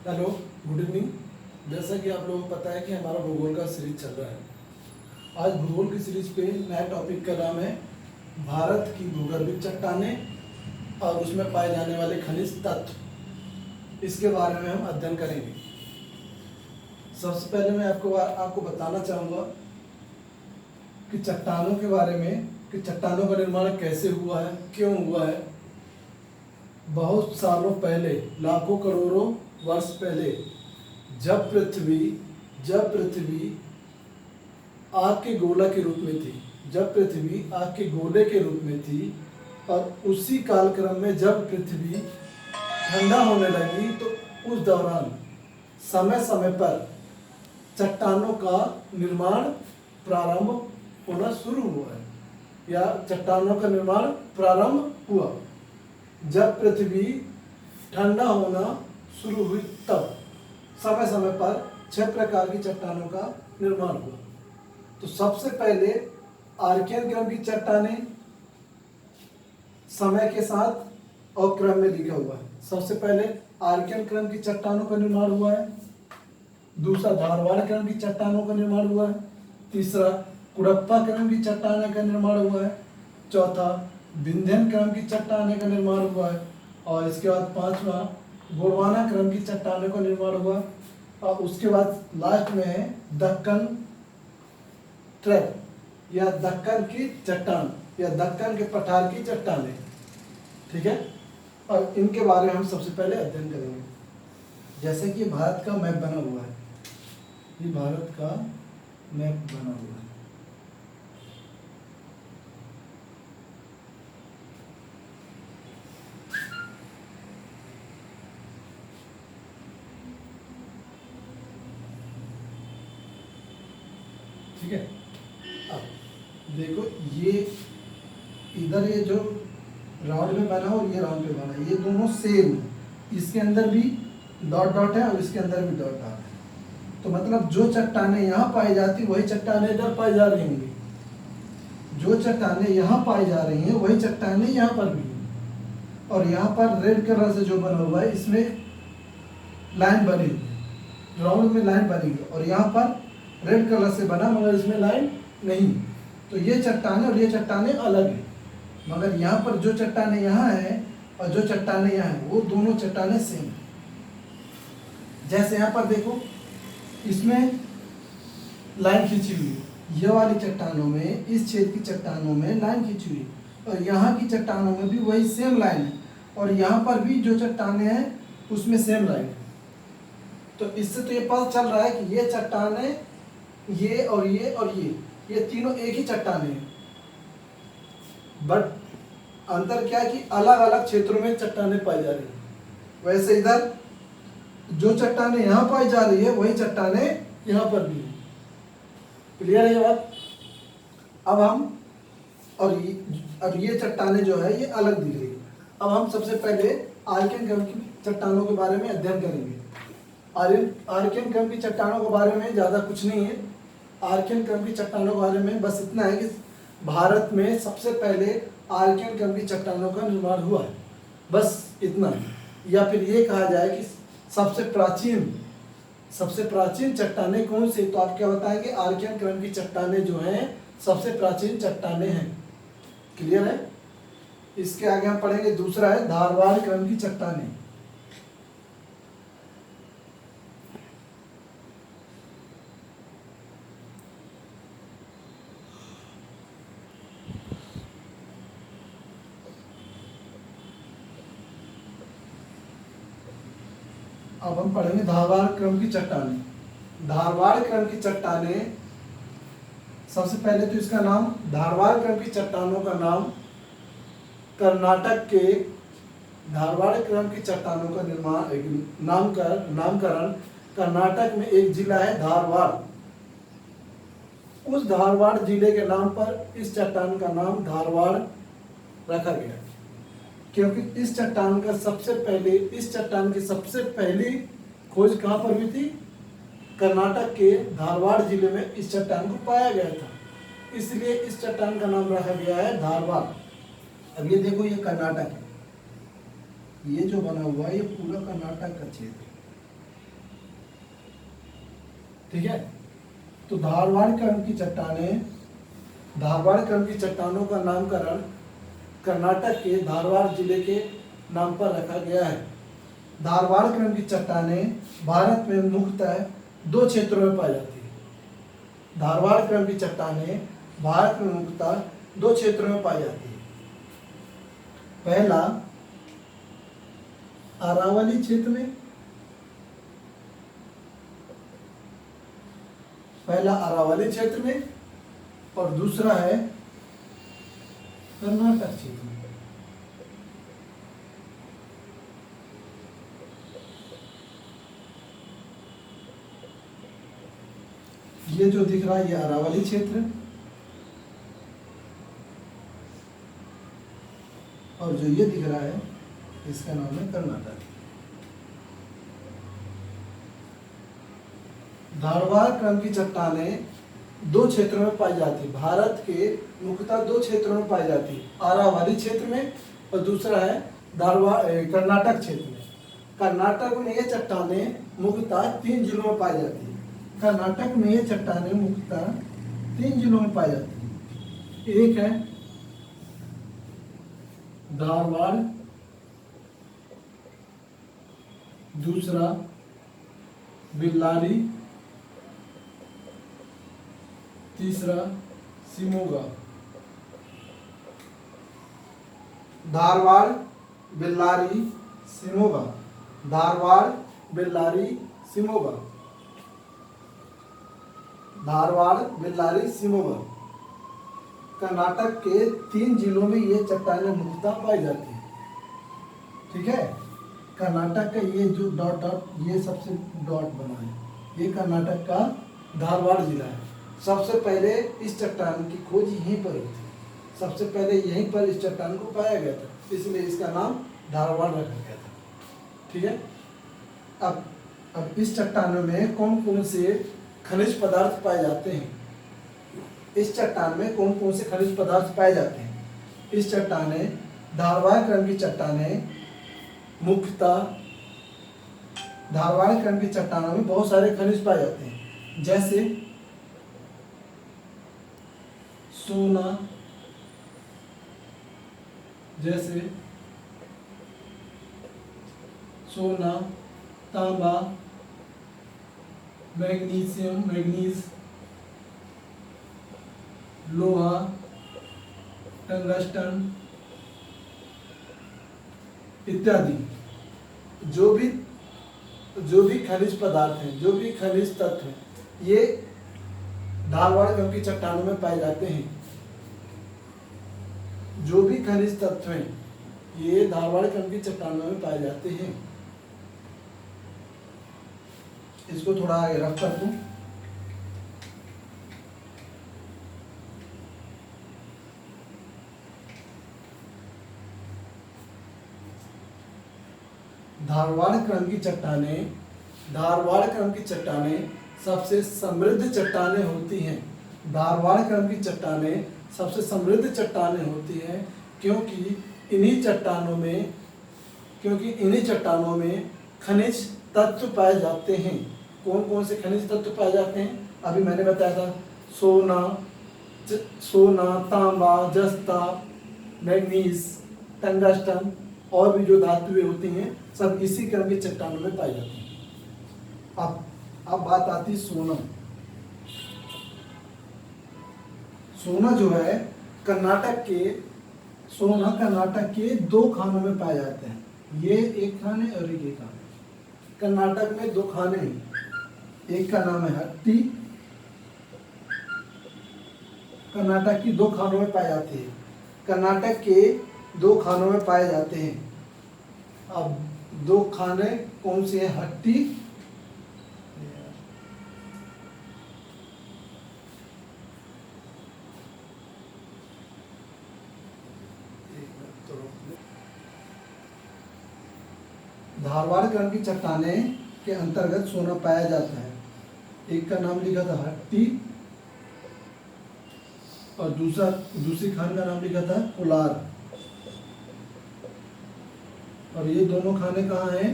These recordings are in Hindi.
Hello, good evening. जैसा कि आप लोगों को पता है कि हमारा भूगोल का सीरीज चल रहा है। आज भूगोल की सीरीज पे नया टॉपिक का नाम है भारत की भूगर्भीय चट्टानें और उसमें पाए जाने वाले खनिज तत्व। इसके बारे में हम अध्ययन करेंगे। सबसे पहले मैं आपको बताना चाहूँगा कि चट्टानों के बारे में, कि चट्टानों का निर्माण कैसे हुआ है, क्यों हुआ है। बहुत सालों पहले, लाखों करोड़ों वर्ष पहले, जब पृथ्वी आग के गोला के रूप में थी, जब पृथ्वी आग के गोले के रूप में थी, और उसी कालक्रम में जब पृथ्वी ठंडा होने लगी, तो उस दौरान समय समय पर चट्टानों का निर्माण प्रारंभ होना शुरू हुआ है, या चट्टानों का निर्माण प्रारंभ हुआ। जब पृथ्वी ठंडा होना शुरू हुई तब समय समय पर 6 प्रकार की चट्टानों का निर्माण हुआ। तो सबसे पहले आर्कियन क्रम की चट्टानें, समय के साथ और क्रम में लिखा हुआ है। सबसे पहले आर्कियन क्रम की चट्टानों का निर्माण हुआ है। दूसरा धारवाड़ क्रम की चट्टानों का निर्माण हुआ है। तीसरा कुड़प्पा क्रम की चट्टानें का निर्माण हुआ है। चौथा विंध्यन क्रम की चट्टानें का निर्माण हुआ है। और इसके बाद पांचवा गोंडवाना क्रम की चट्टानों का निर्माण हुआ। और उसके बाद लास्ट में है दक्कन ट्रैप, या दक्कन की चट्टान, या दक्कन के पठार की चट्टानें। ठीक है, और इनके बारे में हम सबसे पहले अध्ययन करेंगे। जैसे कि भारत का मैप बना हुआ है, ये भारत का मैप बना हुआ है। ठीक है, अब देखो, ये इधर ये जो राउंड में बना और ये राउंड पे बना, ये दोनों सेम है। इसके अंदर भी डॉट डॉट है और इसके अंदर भी डॉट डॉट है। तो मतलब जो चट्टानें यहाँ पाई जाती वही चट्टानें इधर पाई जा रही होंगी। जो चट्टानें यहाँ पाई जा रही हैं वही चट्टानें यहाँ पर भी हैं। और यहाँ पर रेड कलर से जो बना हुआ है, इसमें लाइन बनी हुई है, राउंड में लाइन बनी हुई है। और यहाँ पर रेड कलर से बना मगर इसमें लाइन नहीं। तो ये चट्टानें और ये चट्टानें अलग हैं, मगर यहाँ पर जो चट्टानें यहाँ हैं और जो चट्टानें यहाँ हैं, वो दोनों चट्टानें सेम हैं। जैसे यहाँ पर देखो, इसमें लाइन खींची हुई है, ये वाली चट्टानों में, इस छेद की चट्टानों में लाइन खींची हुई है। और यहाँ की चट्टानों में भी वही सेम लाइन है, और यहाँ पर भी जो चट्टानें हैं उसमें सेम लाइन है। तो इससे तो ये पता चल रहा है कि ये चट्टानें, ये और ये तीनों एक ही चट्टानें हैं। बट अंतर क्या है कि अलग अलग क्षेत्रों में चट्टानें पाई जा रही हैं। वैसे इधर जो चट्टानें यहाँ पाई जा रही है वही चट्टानें यहाँ पर भी है। क्लियर है ये बात? अब हम और ये चट्टानें जो है ये अलग दिख रही है। अब हम सबसे पहले आर्कियन क्रम की चट्टानों के बारे में अध्ययन करेंगे। आर्कियन क्रम की चट्टानों के बारे में ज़्यादा कुछ नहीं है। आर्कियन क्रम की चट्टानों के बारे में बस इतना है कि भारत में सबसे पहले आर्कियन क्रम की चट्टानों का निर्माण हुआ है, बस इतना है। या फिर ये कहा जाए कि सबसे प्राचीन चट्टानें कौन सी, तो आप क्या बताएंगे? आर्कियन क्रम की चट्टानें जो हैं सबसे प्राचीन चट्टानें हैं। क्लियर है? इसके आगे हम पढ़ेंगे, दूसरा है धारवाड़ क्रम की चट्टानें। अब हम पढ़ेंगे धारवाड़ क्रम की चट्टानें। धारवाड़ क्रम की चट्टानें, सबसे पहले तो इसका नाम, धारवाड़ क्रम की चट्टानों का नाम कर्नाटक के धारवाड़ क्रम की चट्टानों का नामकरण कर्नाटक में एक जिला है धारवाड़, उस धारवाड़ जिले के नाम पर इस चट्टान का नाम धारवाड़ रखा गया, क्योंकि इस चट्टान की सबसे पहली खोज कहाँ पर हुई थी? कर्नाटक के धारवाड़ जिले में इस चट्टान को पाया गया था, इसलिए इस चट्टान का नाम रखा गया है धारवाड़। अब ये देखो, ये कर्नाटक है, ये जो बना हुआ है ये पूरा कर्नाटक का क्षेत्र है। ठीक है। तो धारवाड़ क्रम की चट्टानें, धारवाड़ क्रम की चट्टानों का नामकरण कर्नाटक के धारवाड़ जिले के नाम पर रखा गया है। धारवाड़ क्रम की चट्टानें भारत में मुख्यतः दो क्षेत्रों में पाई जाती है। धारवाड़ क्रम की चट्टानें भारत में मुख्यतः दो क्षेत्रों में पाई जाती है। पहला अरावली क्षेत्र में, पहला अरावली क्षेत्र में और दूसरा है कर्नाटक क्षेत्र में। ये जो दिख रहा है ये अरावली क्षेत्र और जो ये दिख रहा है इसका नाम है कर्नाटक। धारवाड़ क्रम की चट्टानें दो क्षेत्रों में पाई जाती है। भारत के मुख्यतः दो क्षेत्रों में पाई जाती है, अरावली क्षेत्र में और दूसरा है कर्नाटक क्षेत्र में। कर्नाटक में ये चट्टानें मुख्यतः 3 जिलों में पाई जाती है। कर्नाटक में ये चट्टानें मुख्यतः 3 जिलों में पाई जाती है। एक है धारवाड़, दूसरा बेल्लारी, तीसरा शिमोगा। धारवाड़, बेल्लारी, शिमोगा। धारवाड़, बेल्लारी, शिमोगा। धारवाड़, बेल्लारी, शिमोगा। कर्नाटक के 3 जिलों में ये चट्टानें मुख्यतः पाई जाती है। ठीक है। कर्नाटक का ये जो डॉट डॉट ये सबसे डॉट बना है, ये कर्नाटक का धारवाड़ जिला है। सबसे पहले इस चट्टान की खोज यहीं पर हुई थी। सबसे पहले यहीं पर इस चट्टान को पाया गया था, इसलिए इसका नाम धारवाड़ रखा गया था। ठीक है। अब इस चट्टानों में कौन कौन से खनिज पदार्थ पाए जाते हैं? इस चट्टान में कौन कौन से खनिज पदार्थ पाए जाते हैं? इस चट्टानें, धारवाड़ क्रम की चट्टानें मुख्यतः, धारवाड़ क्रम की चट्टानों में बहुत सारे खनिज पाए जाते हैं, जैसे सोना, तांबा, मैग्नीज, लोहा, टंगस्टन इत्यादि। जो भी खनिज पदार्थ हैं, जो भी खनिज तत्व हैं, ये धारवाड़ क्रम की चट्टानों में पाए जाते हैं। जो भी खनिज तत्व हैं, ये धारवाड़ क्रम की चट्टानों में पाए जाते हैं। इसको थोड़ा आगे रख कर दूं। धारवाड़ क्रम की चट्टानें सबसे समृद्ध चट्टानें होती हैं। धारवाड़ क्रम की चट्टानें सबसे समृद्ध चट्टानें होती हैं क्योंकि इन्हीं चट्टानों में खनिज तत्व पाए जाते हैं। कौन कौन से खनिज तत्व पाए जाते हैं? अभी मैंने बताया था, सोना, तांबा, जस्ता, मैग्नीज, टंगस्टन और भी जो धातुएं होती हैं सब इसी क्रम की चट्टानों में पाई जाती हैं। अब बात आती है सोना। सोना जो है कर्नाटक के 2 खानों में पाए जाते हैं। ये एक खान है और एक खान है। कर्नाटक में 2 खाने हैं, एक का नाम है हट्टी। कर्नाटक की 2 खानों में पाए जाते हैं। कर्नाटक के 2 खानों में पाए जाते हैं। अब 2 खाने कौन से हैं? हट्टी धारवाड़ क्रम की चट्टानें के अंतर्गत सोना पाया जाता है। एक का नाम लिखा था हट्टी और दूसरी खान का नाम लिखा था कोलार। और ये दोनों खाने कहाँ हैं?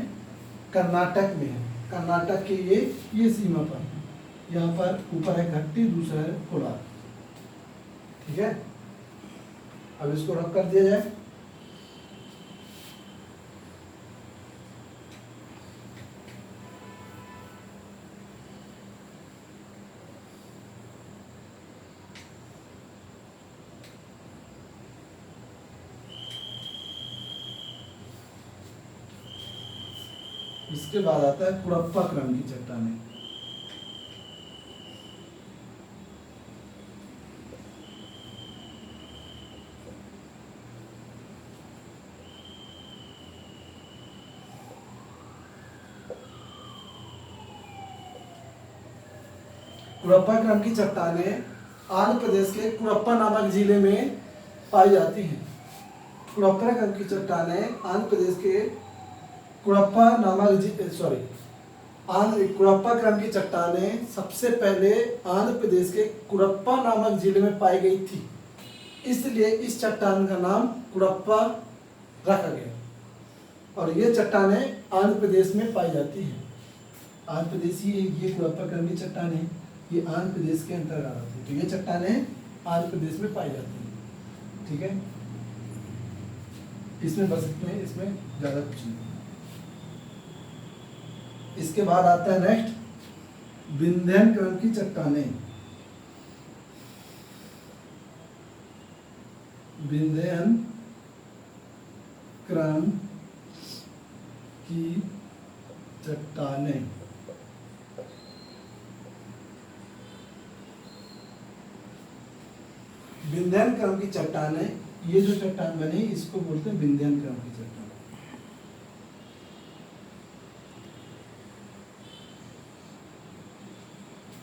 कर्नाटक में है। कर्नाटक के ये सीमा पर। यहाँ पर ऊपर है घट्टी, दूसरा है कोलार। ठीक है, अब इसको रख कर दिया जाए। इसके बाद आता है कुड़प्पा क्रम की चट्टानें। कुड़प्पा क्रम की चट्टानें आंध्र प्रदेश के कुड़प्पा नामक जिले में पाई जाती हैं। कुड़प्पा क्रम की चट्टानें आंध्र प्रदेश के कुड़प्पा कुड़प्पा क्रम की चट्टानें सबसे पहले आंध्र प्रदेश के कुड़प्पा नामक जिले में पाई गई थी, इसलिए इस चट्टान का नाम कुड़प्पा रखा गया। और ये चट्टानें आंध्र प्रदेश में पाई जाती हैं। आंध्र प्रदेश ये कुड़प्पा क्रम की चट्टानें ये आंध्र प्रदेश के अंतर्गत आती है, तो ये चट्टानें आंध्र प्रदेश में पाई जाती हैं। ठीक है, इसमें बस इतने, इसमें ज्यादा कुछ नहीं। इसके बाद आता है नेक्स्ट विंध्यन क्रम की चट्टानें। विंध्यन क्रम की चट्टानें विंध्यन क्रम की चट्टानें, ये जो चट्टान बनी इसको बोलते हैं विंध्यन क्रम की चट्टान।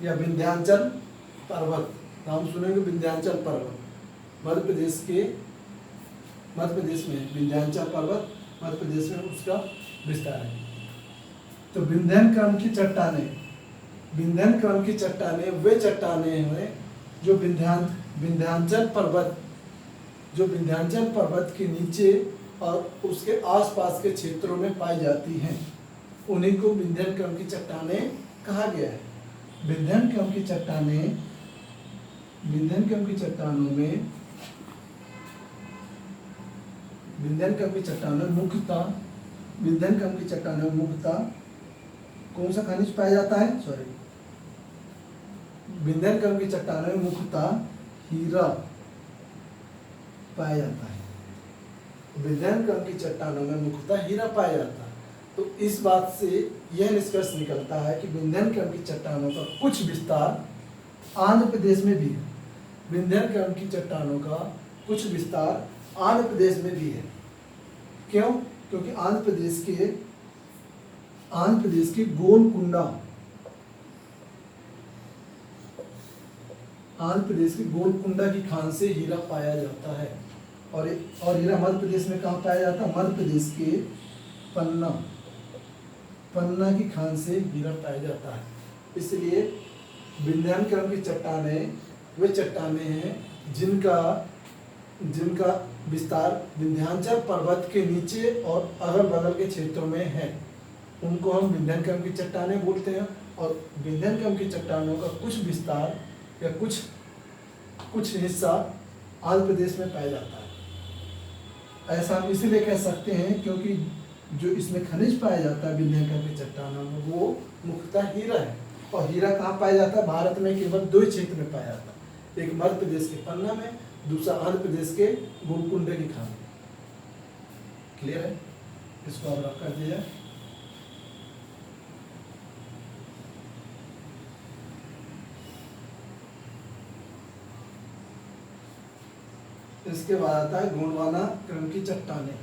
या विंध्याचल पर्वत, नाम सुनेंगे विंध्याचल पर्वत। मध्य प्रदेश में विंध्याचल पर्वत मध्य प्रदेश में उसका विस्तार है। तो विंध्यन क्रम की चट्टानें वे चट्टानें हैं जो विंध्याचल पर्वत के नीचे और उसके आसपास के क्षेत्रों में पाई जाती हैं। उन्हीं को विंध्यन क्रम की चट्टानें कहा गया है। विंध्यन क्रम की चट्टानों में मुख्यतः कौन सा खनिज पाया जाता है? विंध्यन क्रम की चट्टानों में मुख्यतः हीरा पाया जाता है। विंध्यन क्रम की चट्टानों में मुख्यतः हीरा पाया जाता है। तो इस बात से यह निष्कर्ष निकलता है कि विंध्यन क्रम की चट्टानों का कुछ विस्तार आंध्र प्रदेश में भी है। विंध्यन क्रम की चट्टानों का कुछ विस्तार आंध्र प्रदेश में भी है। क्यों? क्योंकि आंध्र प्रदेश के गोलकुंडा की खान से हीरा पाया जाता है। और हीरा मध्य प्रदेश में कहाँ पाया जाता है? मध्य प्रदेश के पन्ना की खान से हीरा पाया जाता है। इसलिए विंध्यन क्रम की चट्टानें वे चट्टानें हैं जिनका विस्तार विंध्याचल पर्वत के नीचे और अगल बगल के क्षेत्रों में है। उनको हम विंध्यन क्रम की चट्टानें बोलते हैं। और विंध्यन क्रम की चट्टानों का कुछ विस्तार या कुछ हिस्सा आंध्र प्रदेश में पाया जाता है। ऐसा हम इसीलिए कह सकते हैं क्योंकि जो इसमें खनिज पाया जाता है विंध्यन क्रम की चट्टानों में वो मुख्यतः हीरा है। और हीरा कहाँ पाया जाता है? भारत में केवल दो ही क्षेत्र में पाया जाता है, एक मध्य प्रदेश के पन्ना में, दूसरा आंध्र प्रदेश के गोलकुंडे की खान में। क्लियर है? इसको आप रख कर दिया। इसके बाद आता है गोंडवाना क्रम की चट्टानें।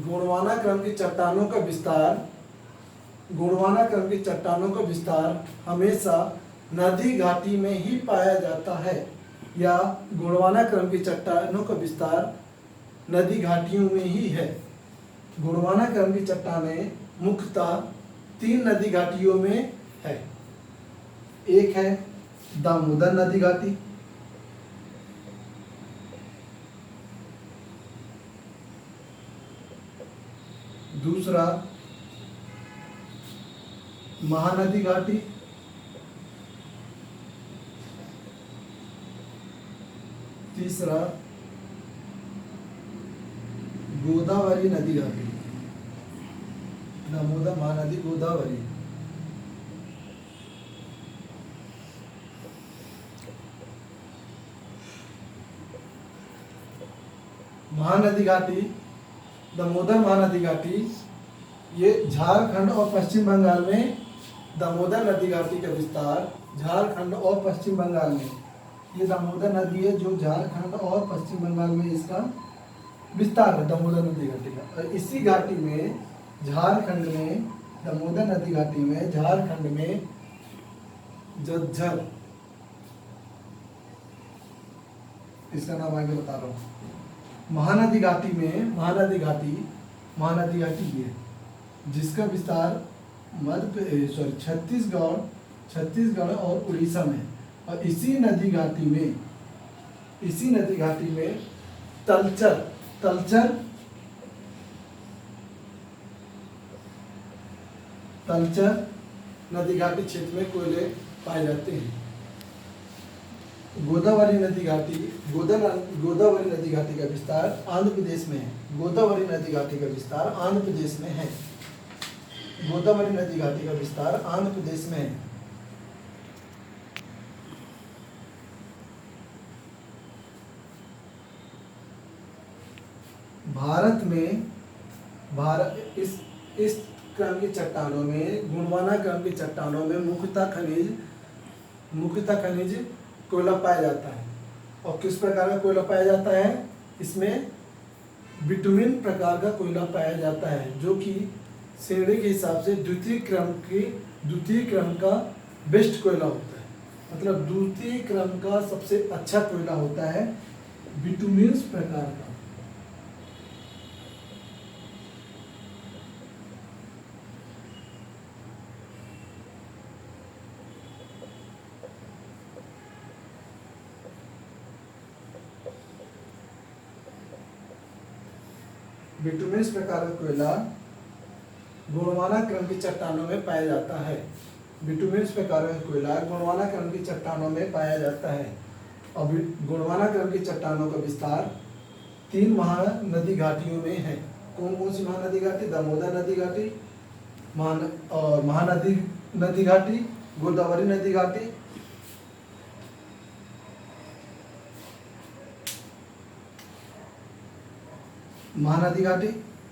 गोंडवाना क्रम की चट्टानों का विस्तार हमेशा नदी घाटी में ही पाया जाता है, या गोंडवाना क्रम की चट्टानों का विस्तार नदी घाटियों में ही है। गोंडवाना क्रम की चट्टानें मुख्यतः 3 नदी घाटियों में है। एक है दामोदर नदी घाटी, दूसरा महानदी घाटी, तीसरा गोदावरी नदी घाटी। दामोदर महानदी गोदावरी। महानदी घाटी, दामोदर महानदी घाटी, ये झारखंड और पश्चिम बंगाल में दामोदर नदी घाटी का विस्तार झारखंड और पश्चिम बंगाल में, ये दामोदर नदी है जो झारखंड और पश्चिम बंगाल में इसका विस्तार है दामोदर नदी घाटी का। और इसी घाटी में झारखंड में, दामोदर नदी घाटी में झारखंड में झज्जर, इसका नाम आगे बता रहा हूँ। महानदी घाटी में महानदी घाटी ये जिसका विस्तार छत्तीसगढ़ और उड़ीसा में। और इसी नदी घाटी में तलचर नदी घाटी क्षेत्र में कोयले पाए जाते हैं। गोदावरी नदी घाटी का विस्तार आंध्र प्रदेश में है। गोदावरी नदी घाटी का विस्तार आंध्र प्रदेश में है। गोदावरी नदी घाटी का विस्तार आंध्र प्रदेश में है। इस क्रम की चट्टानों में, गोंडवाना क्रम की चट्टानों में मुख्यतः खनिज कोयला पाया जाता है। और किस प्रकार का कोयला पाया जाता है? इसमें बिटुमिन प्रकार का कोयला पाया जाता है, जो कि श्रेणी के हिसाब से द्वितीय क्रम का बेस्ट कोयला होता है। मतलब द्वितीय क्रम का सबसे अच्छा कोयला होता है बिटुमिन प्रकार का। बिटुमिन प्रकार का कोयला गोंडवाना क्रम की चट्टानों में पाया जाता है। बिटुमिन प्रकार का कोयला गोंडवाना क्रम की चट्टानों में पाया जाता है। और गोंडवाना क्रम की चट्टानों का विस्तार 3 महानदी घाटियों में है। कौन कौन सी महानदी घाटी? दामोदर नदी घाटी, महानदी नदी घाटी, गोदावरी नदी घाटी,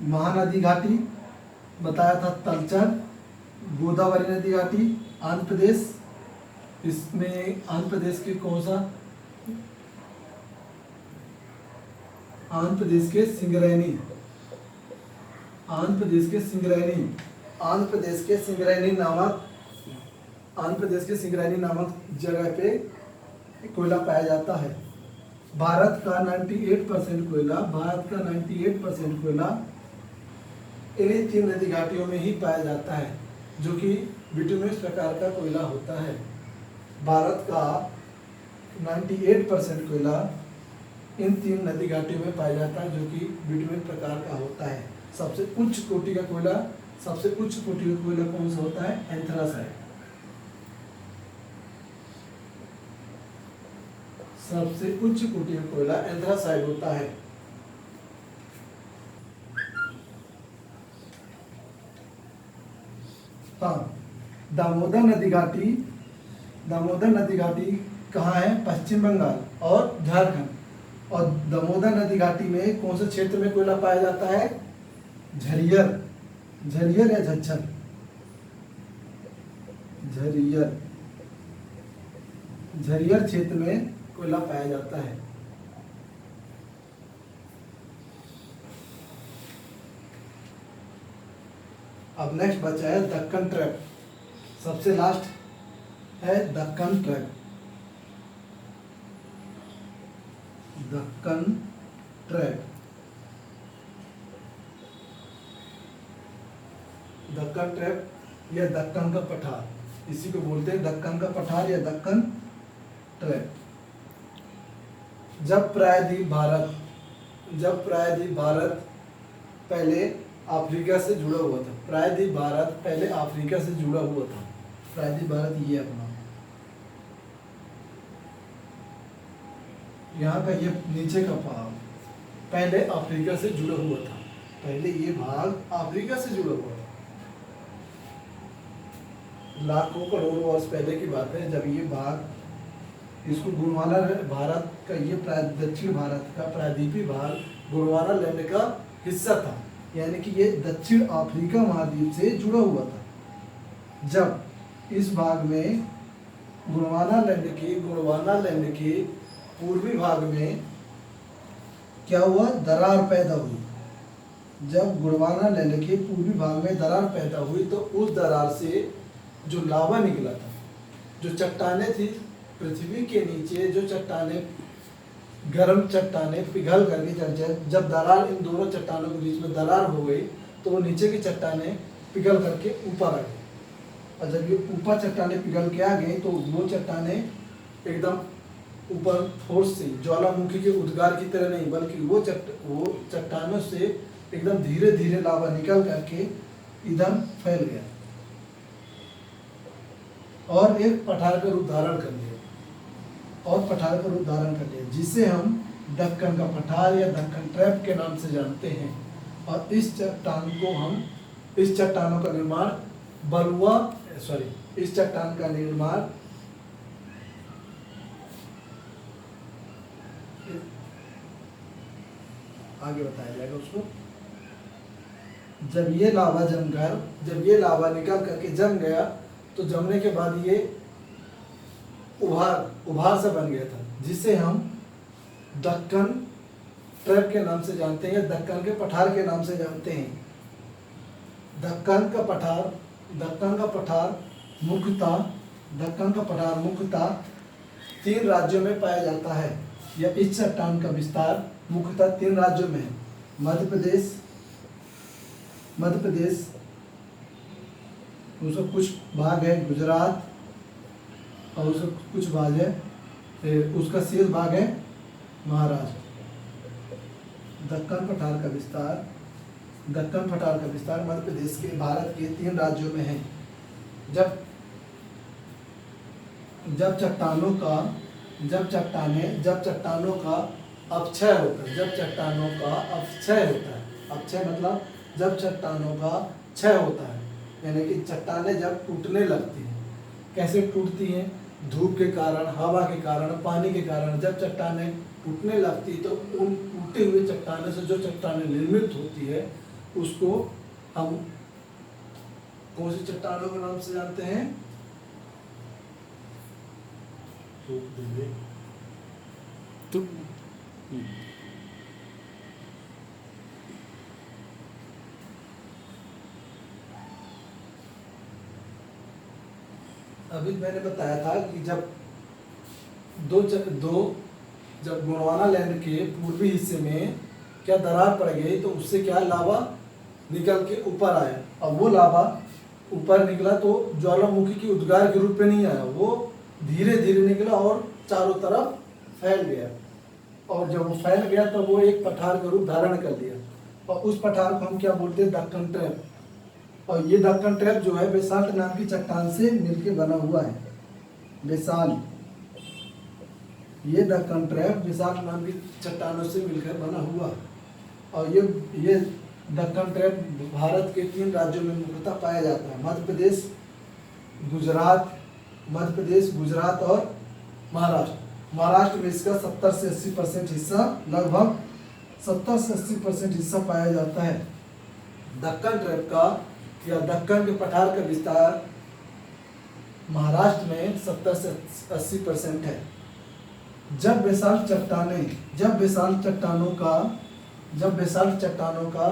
महानदी घाटी बताया था तलचर। गोदावरी नदी घाटी आंध्र प्रदेश, इसमें आंध्र प्रदेश के कौन सा? आंध्र प्रदेश के सिंगरैनी नामक जगह पे कोयला पाया जाता है। भारत का 98% कोयला इन्हीं 3 नदी घाटियों में ही पाया जाता है, जो कि बिटुमिन प्रकार का कोयला होता है। भारत का 98% कोयला इन 3 नदी घाटियों में पाया जाता है, जो कि बिटुमिन प्रकार का होता है। सबसे उच्च कोटि का कोयला कौन सा होता है? एंथ्रासाइट। सबसे उच्च कोटि का कोयला एंथ्रासाइट होता है। हाँ, दामोदर नदी घाटी कहाँ है? पश्चिम बंगाल और झारखंड। और दामोदर नदी घाटी में कौन से क्षेत्र में कोयला पाया जाता है? झरियर या झज्जर? झरियर क्षेत्र में कोयला पाया जाता है। अब नेक्स्ट बचा है दक्कन ट्रैप। सबसे लास्ट है दक्कन ट्रैप। दक्कन ट्रैप या दक्कन का पठार, इसी को बोलते हैं दक्कन का पठार या दक्कन ट्रैप। जब प्रायद्वीप भारत पहले अफ्रीका से जुड़ा हुआ था, प्रायद्वीप भारत पहले अफ्रीका से जुड़ा हुआ था। प्रायद्वीप भारत ये अपना, यहाँ का ये नीचे का भाग पहले अफ्रीका से जुड़ा हुआ था, पहले ये भाग अफ्रीका से जुड़ा हुआ था। लाखों करोड़ों वर्ष पहले की बात है, जब ये भाग, इसको गोंडवाना भारत का, ये दक्षिण भारत का प्रायद्वीपीय भाग गोंडवाना लैंड का हिस्सा था, यानी कि ये दक्षिण अफ्रीका महाद्वीप से जुड़ा हुआ था। जब इस भाग में गोंडवाना लैंड के पूर्वी भाग में क्या हुआ, दरार पैदा हुई। जब गोंडवाना लैंड के पूर्वी भाग में दरार पैदा हुई तो उस दरार से जो लावा निकला था, जो चट्टानें थी पृथ्वी के नीचे, जो चट्टानें, गर्म चट्टानें पिघल करके, जब दरार, इन दोनों चट्टानों के बीच में दरार हो गई तो वो नीचे की चट्टानें पिघल करके ऊपर आ गई, और जब ये ऊपर चट्टानें पिघल के आ गई तो वो चट्टानें एकदम ऊपर फोर्स से, ज्वालामुखी के उद्गार की तरह नहीं, बल्कि वो चट्टानों से एकदम धीरे धीरे लावा निकल करके इधर फैल गया और एक पठार का रूप धारण कर लिया, जिसे हम दक्कन का पठार या दक्कन ट्रैप के नाम से जानते हैं। और इस चट्टानों का निर्माण इस चट्टान का निर्माण आगे बताया जाएगा उसको। जब ये लावा निकल करके जम गया तो जमने के बाद ये उभार से बन गया था, जिसे हम दक्कन ट्रैप के नाम से जानते हैं या दक्कन के पठार के नाम से जानते हैं। दक्कन का पठार मुख्यतः 3 राज्यों में पाया जाता है, या इस चट्टान का विस्तार मुख्यतः 3 राज्यों में है। मध्य प्रदेश उसका कुछ भाग है, गुजरात, और उसका कुछ भाग है, उसका शेष भाग है महाराष्ट्र। दक्कन पठार का विस्तार मध्य प्रदेश के, भारत के 3 राज्यों में है। जब चट्टानों का अपक्षय होता है, अपक्षय मतलब जब चट्टानों का क्षय होता है, यानी कि चट्टानें जब टूटने लगती हैं। कैसे टूटती हैं? धूप के कारण, हवा के कारण, पानी के कारण। जब चट्टानें टूटने लगती तो उन टूटे हुए चट्टानों से जो चट्टानें निर्मित होती है उसको हम कौन सी चट्टानों के नाम से जानते हैं? अभी मैंने बताया था कि जब गोंडवाना लैंड के पूर्वी हिस्से में क्या दरार पड़ गई तो उससे क्या लावा निकल के ऊपर आया। अब वो लावा ऊपर निकला तो ज्वालामुखी की उद्गार के रूप में नहीं आया, वो धीरे धीरे निकला और चारों तरफ फैल गया। और जब वो फैल गया तो वो एक पठार का रूप धारण कर लिया, और उस पठार को हम क्या बोलते हैं? दक्कन ट्रैप। और ये दक्कन ट्रैप जो है बेसाल्ट नाम की चट्टान से मिलके बना हुआ है। ये दक्कन ट्रैप बेसाल्ट नाम की चट्टानों से मिलकर बना हुआ। और ये दक्कन ट्रैप भारत के 3 राज्यों में मुख्यतः पाया जाता है। मध्य प्रदेश, गुजरात और महाराष्ट्र में इसका 70 से 80% हिस्सा, लगभग 70 से 80% हिस्सा पाया जाता है। दक्कन ट्रैप का या दक्कन के पठार का विस्तार महाराष्ट्र में 70 से 80% है। जब बेसाल्ट चट्टानों का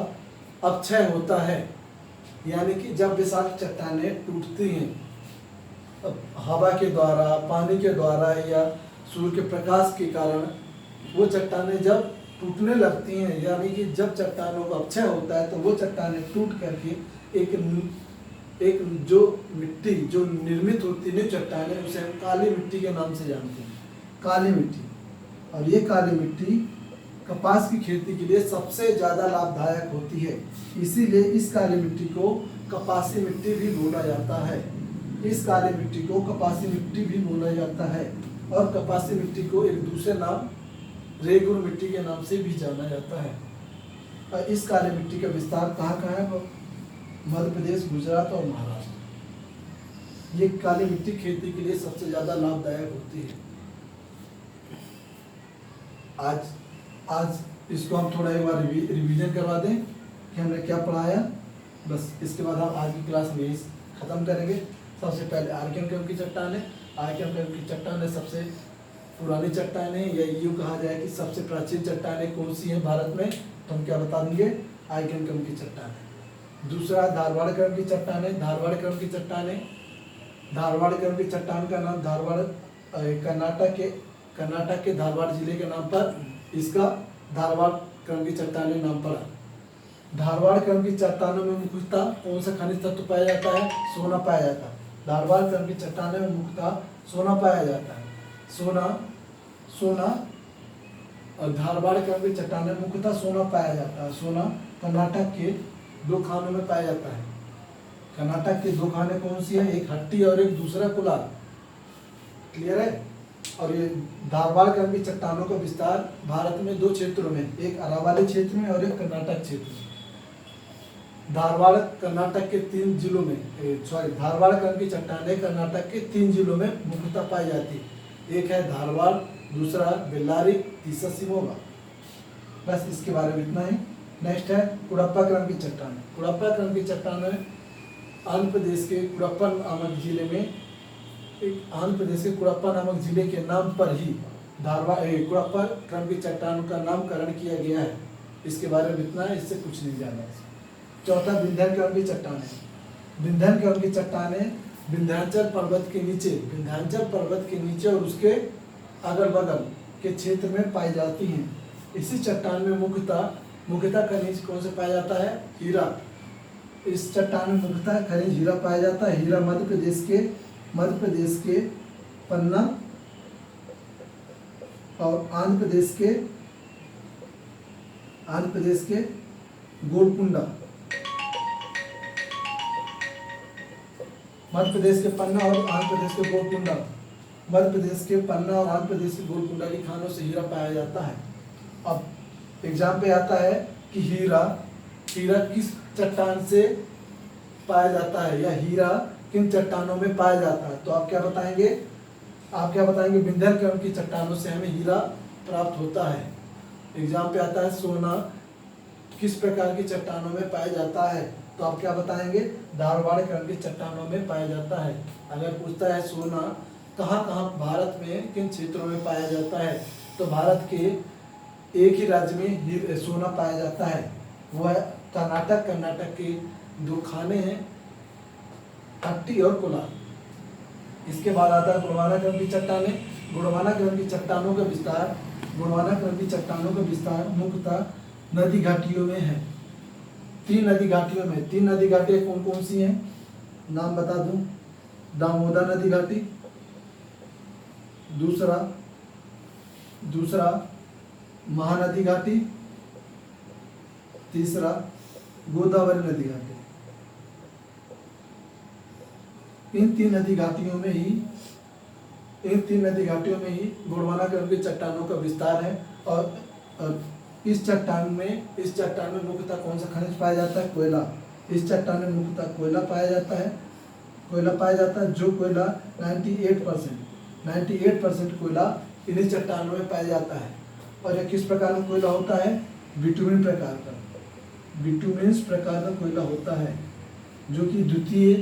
अपक्षय होता है, यानी कि जब बेसाल्ट चट्टानें टूटती हैं हवा के द्वारा, पानी के द्वारा या सूर्य के प्रकाश के कारण, वो चट्टानें जब टूटने लगती हैं, यानी कि जब चट्टानों का अपक्षय होता है तो वो चट्टानें टूट करके एक एक जो मिट्टी जो निर्मित होती है चट्टानें, उसे हम काली मिट्टी के नाम से जानते हैं, काली मिट्टी। और ये काली मिट्टी कपास की खेती के लिए सबसे ज़्यादा लाभदायक होती है, इसीलिए इस काली मिट्टी को कपासी मिट्टी भी बोला जाता है। इस काली मिट्टी को कपासी मिट्टी भी बोला जाता है, और कपासी मिट्टी को एक दूसरे नाम रेगुर मिट्टी के नाम से भी जाना जाता है। और इस काली मिट्टी का विस्तार कहाँ कहाँ है? मध्य प्रदेश, गुजरात और महाराष्ट्र। ये काली मिट्टी खेती के लिए सबसे ज़्यादा लाभदायक होती है। आज इसको हम थोड़ा एक बार रिवीजन करवा दें कि हमने क्या पढ़ाया, बस इसके बाद हम आज की क्लास में ख़त्म करेंगे। सबसे पहले आर्कियन क्रम की चट्टानें। आर्कियन क्रम की चट्टानें सबसे पुरानी चट्टानें, या यूँ कहा जाए कि सबसे प्राचीन चट्टानें कौन सी हैं भारत में, तो हम क्या बता देंगे? आर्कियन क्रम की चट्टानें। दूसरा धारवाड़ क्रम की चट्टानें। धारवाड़ क्रम की चट्टानें, धारवाड़ क्रम की चट्टान का नाम धारवाड़ कर्नाटक के धारवाड़ जिले के नाम पर इसका धारवाड़ क्रम की चट्टानें नाम पड़ा। धारवाड़ क्रम की चट्टानों में मुख्यतः कौन सा खनिज तत्व पाया जाता है? सोना पाया जाता है। धारवाड़ क्रम की चट्टानों में मुख्यतः सोना पाया जाता है। सोना और धारवाड़ क्रम की चट्टानों में मुख्यतः सोना पाया जाता है। सोना कर्नाटक के 2 खानों में पाया जाता है। कर्नाटक के 2 खाने कौन सी है? एक हट्टी और एक दूसरा कुलार। क्लियर है? और ये धारवाड़ क्रम की चट्टानों का विस्तार भारत में 2 क्षेत्रों में, एक अरावली क्षेत्र में और एक कर्नाटक क्षेत्र में। धारवाड़ कर्नाटक के 3 जिलों में, धारवाड़ क्रम की चट्टानें कर्नाटक के 3 जिलों में मुख्यतः पाई जाती है। एक है धारवाड़, दूसरा बेल्लारी, तीसरा शिमोगा। बस इसके बारे में इतना ही। नेक्स्ट है कुड़प्पा क्रम की चट्टानें। कुड़प्पा क्रम की चट्टानें आंध्र प्रदेश के कुड़प्पा नामक जिले में, आंध्र प्रदेश के कुड़प्पा नामक जिले के नाम पर ही कुड़प्पा क्रम की चट्टानों का नामकरण किया गया है। इसके बारे में इतना है, इससे कुछ नहीं जाना है। चौथा विंध्य क्रम की चट्टानें। विंध्य क्रम की चट्टानें विंध्याचल पर्वत के नीचे और उसके अगल बगल के क्षेत्र में पाई जाती हैं। इसी चट्टान में मुख्यतः खनिज कौन से पाया जाता है? हीरा। इस चट्टान में मुख्यतः खनिज हीरा पाया जाता है। हीरा मध्य प्रदेश के पन्ना और आंध्र प्रदेश के गोलकुंडा। मध्य प्रदेश के पन्ना और आंध्र प्रदेश के गोलकुंडा। मध्य प्रदेश के पन्ना और आंध्र प्रदेश के गोलकुंडा की खानों से हीरा पाया जाता है। अब एग्जाम पे आता है कि हीरा किस चट्टान से पाया जाता है, या हीरा किन चट्टानों में पाया जाता है, तो आप क्या बताएंगे? विंध्य क्रम की चट्टानों से हमें हीरा प्राप्त होता है। एग्जाम पे आता है सोना किस प्रकार की चट्टानों में पाया जाता है, तो आप क्या बताएंगे? धारवाड़ क्रम की चट्टानों में पाया जाता है। अगर पूछता है सोना कहाँ भारत में किन क्षेत्रों में पाया जाता है, तो भारत के एक ही राज्य में सोना पाया जाता है, वह है कर्नाटक के 2 खाने हैं, हट्टी और कोलार। इसके बाद आता है गोंडवाना क्रम की चट्टानें। गोंडवाना क्रम की चट्टानों का विस्तार मुख्यतः नदी घाटियों में है। 3 नदी घाटियाँ कौन कौन सी हैं? नाम बता दूं। दामोदर नदी घाटी, दूसरा महानदी घाटी, तीसरा गोदावरी नदी घाटी। इन तीन नदी घाटियों में ही गोंडवाना क्रम की चट्टानों का विस्तार है। और इस चट्टान में मुख्यतः कौन सा खनिज पाया जाता है? कोयला। इस चट्टान में मुख्यतः कोयला पाया जाता है, जो कोयला 98% कोयला इन्हीं चट्टानों में पाया जाता है। और यह किस प्रकार का कोयला होता है? बिटुमिन प्रकार का कोयला होता है, जो कि द्वितीय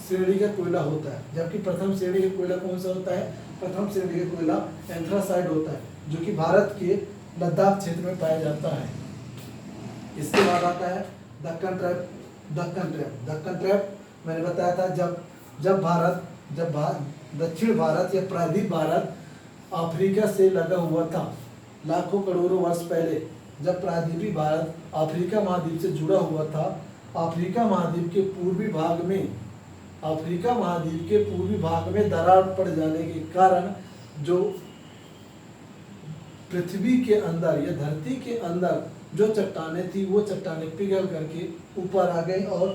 श्रेणी का कोयला होता है। जबकि प्रथम श्रेणी का कोयला कौन सा होता है? प्रथम श्रेणी का कोयला एंथ्रासाइड होता है, जो कि भारत के लद्दाख क्षेत्र में पाया जाता है। इसके बाद आता है दक्कन ट्रैप। मैंने बताया था जब दक्षिण भारत या प्रायद्वीप भारत अफ्रीका से लगा हुआ था, लाखों करोड़ों वर्ष पहले जब प्रायद्वीपीय भारत अफ्रीका महाद्वीप से जुड़ा हुआ था, अफ्रीका महाद्वीप के पूर्वी भाग में दरार पड़ जाने के कारण जो पृथ्वी के अंदर या धरती के अंदर जो चट्टानें थी वो चट्टानें पिघल करके ऊपर आ गई और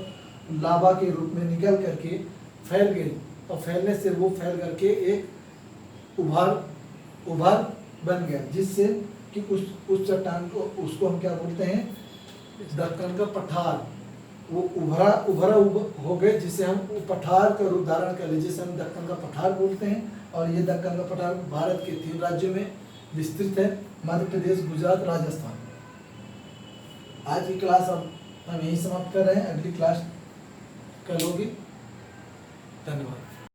लावा के रूप में निकल करके फैल गई, और फैलने से वो फैल करके एक उभार बन गया, जिससे कि उस चट्टान को, उसको हम क्या बोलते हैं, दक्कन का पठार, वो उभरा हो गए, जिसे हम पठार का रूप धारण कर ले, जिसे हम दक्कन का पठार बोलते हैं। और ये दक्कन का पठार भारत के 3 राज्यों में विस्तृत है, मध्य प्रदेश, गुजरात, राजस्थान। आज की क्लास अब हम यही समाप्त कर रहे हैं, अगली क्लास कल होगी। धन्यवाद।